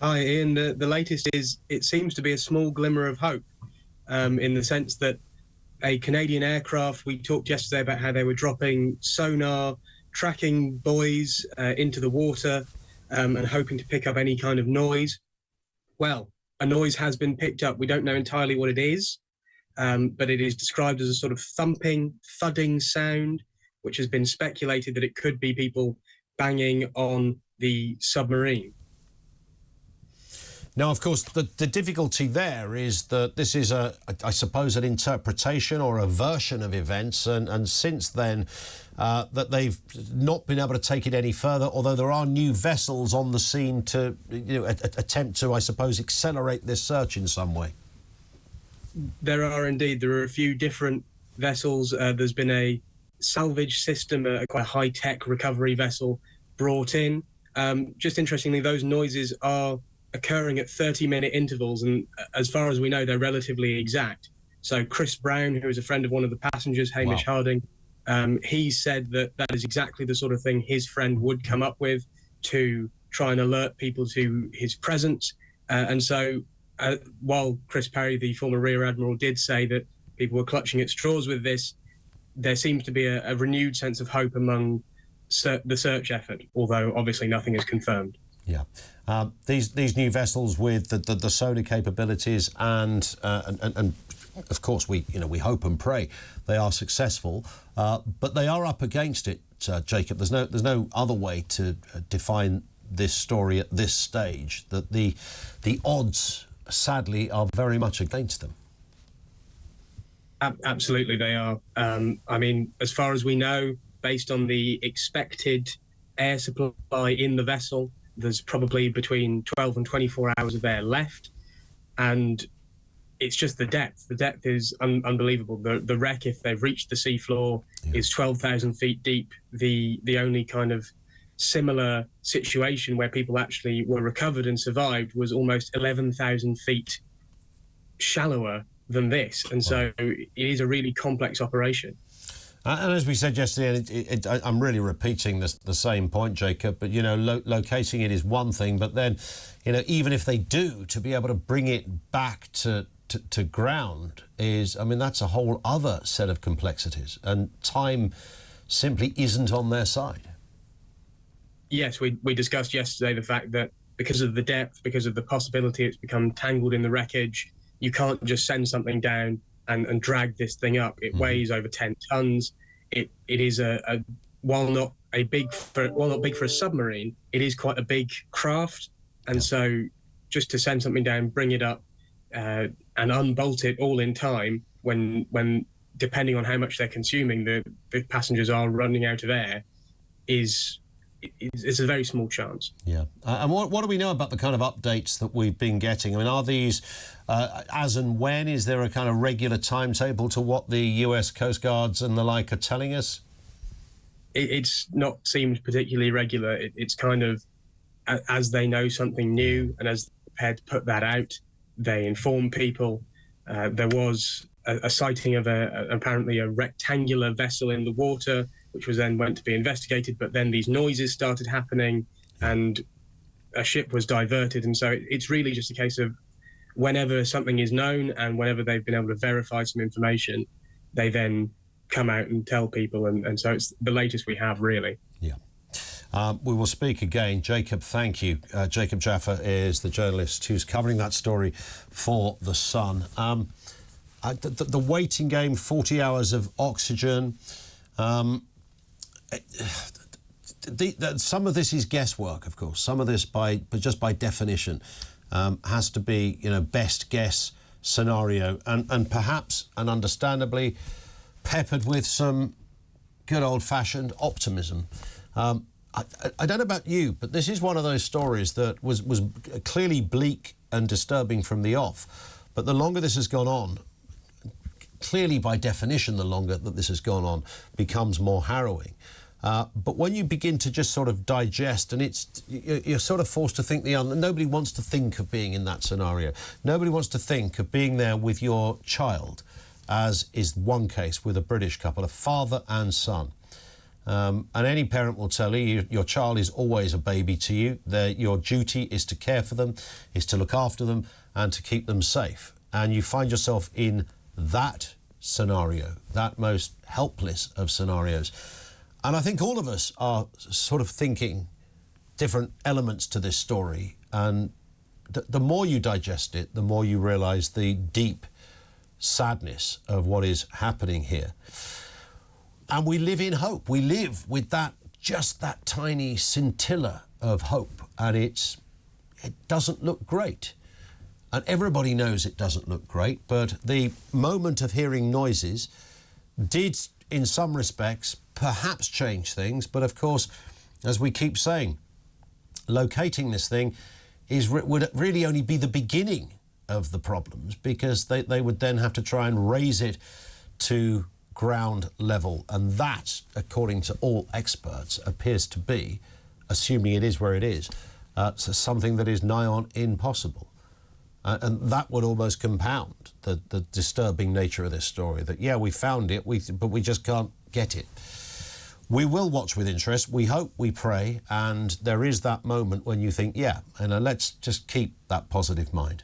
Hi, Ian. The latest is it seems to be a small glimmer of hope, in the sense that a Canadian aircraft, we talked yesterday about how they were dropping sonar, tracking buoys into the water, and hoping to pick up any kind of noise. Well, a noise has been picked up. We don't know entirely what it is, but it is described as a sort of thumping, thudding sound, which has been speculated that it could be people banging on the submarine. Now, of course, the difficulty there is that this is, I suppose, an interpretation or a version of events, and since then that they've not been able to take it any further, although there are new vessels on the scene to attempt to, I suppose, accelerate this search in some way. There are indeed. There are a few different vessels. There's been a salvage system, a quite high-tech recovery vessel brought in. Just interestingly, those noises are occurring at 30-minute intervals, and as far as we know, they're relatively exact. So Chris Brown, who is a friend of one of the passengers, Hamish Harding, he said that that is exactly the sort of thing his friend would come up with to try and alert people to his presence. And so while Chris Parry, the former Rear Admiral, did say that people were clutching at straws with this, there seems to be a renewed sense of hope among the search effort, although obviously nothing is confirmed. Yeah, these new vessels with the sonar capabilities and of course we hope and pray they are successful, but they are up against it, Jacob. There's no other way to define this story at this stage. That the odds, sadly, are very much against them. Absolutely, they are. I mean, as far as we know, based on the expected air supply in the vessel, there's probably between 12 and 24 hours of air left, and it's just the depth. The depth is unbelievable. The wreck, if they've reached the seafloor, is 12,000 feet deep. The only kind of similar situation where people actually were recovered and survived was almost 11,000 feet shallower than this, and so it is a really complex operation. And as we said yesterday, I'm really repeating the same point, Jacob, but, locating it is one thing, but then, even if they do, to be able to bring it back to ground is, I mean, that's a whole other set of complexities, and time simply isn't on their side. Yes, we discussed yesterday the fact that because of the depth, because of the possibility it's become tangled in the wreckage, you can't just send something down and drag this thing up. It weighs over 10 tons. It is while not big for a submarine, it is quite a big craft. And so just to send something down, bring it up, and unbolt it all in time, when depending on how much they're consuming, the passengers are running out of air, it's a very small chance. Yeah. And what do we know about the kind of updates that we've been getting? I mean, are these as and when? Is there a kind of regular timetable to what the US Coast Guards and the like are telling us? It's not seemed particularly regular. It's kind of as they know something new and as they're prepared to put that out, they inform people. There was a sighting of apparently a rectangular vessel in the water, which was then went to be investigated, but then these noises started happening and a ship was diverted. And so it's really just a case of whenever something is known and whenever they've been able to verify some information, they then come out and tell people. And so it's the latest we have, really. Yeah. We will speak again. Jacob, thank you. Jacob Jaffa is the journalist who's covering that story for The Sun. The waiting game, 40 hours of oxygen. Some of this is guesswork, of course. Some of this, just by definition, has to be, best guess scenario, and perhaps, and understandably, peppered with some good old-fashioned optimism. I don't know about you, but this is one of those stories that was clearly bleak and disturbing from the off. But the longer this has gone on, clearly by definition, the longer that this has gone on becomes more harrowing. But when you begin to just sort of digest, and you're sort of forced to think nobody wants to think of being in that scenario. Nobody wants to think of being there with your child, as is one case with a British couple, a father and son. And any parent will tell you, your child is always a baby to you. Your duty is to care for them, is to look after them and to keep them safe. And you find yourself in that scenario, that most helpless of scenarios. And I think all of us are sort of thinking different elements to this story. And the more you digest it, the more you realise the deep sadness of what is happening here. And we live in hope. We live with just that tiny scintilla of hope. And it doesn't look great. And everybody knows it doesn't look great. But the moment of hearing noises did, in some respects, perhaps change things. But of course, as we keep saying, locating this thing would really only be the beginning of the problems, because they would then have to try and raise it to ground level. And that, according to all experts, appears to be, assuming it is where it is, something that is nigh on impossible. And that would almost compound the disturbing nature of this story, that, yeah, we found it, but we just can't get it. We will watch with interest. We hope, we pray, and there is that moment when you think, yeah, and let's just keep that positive mind.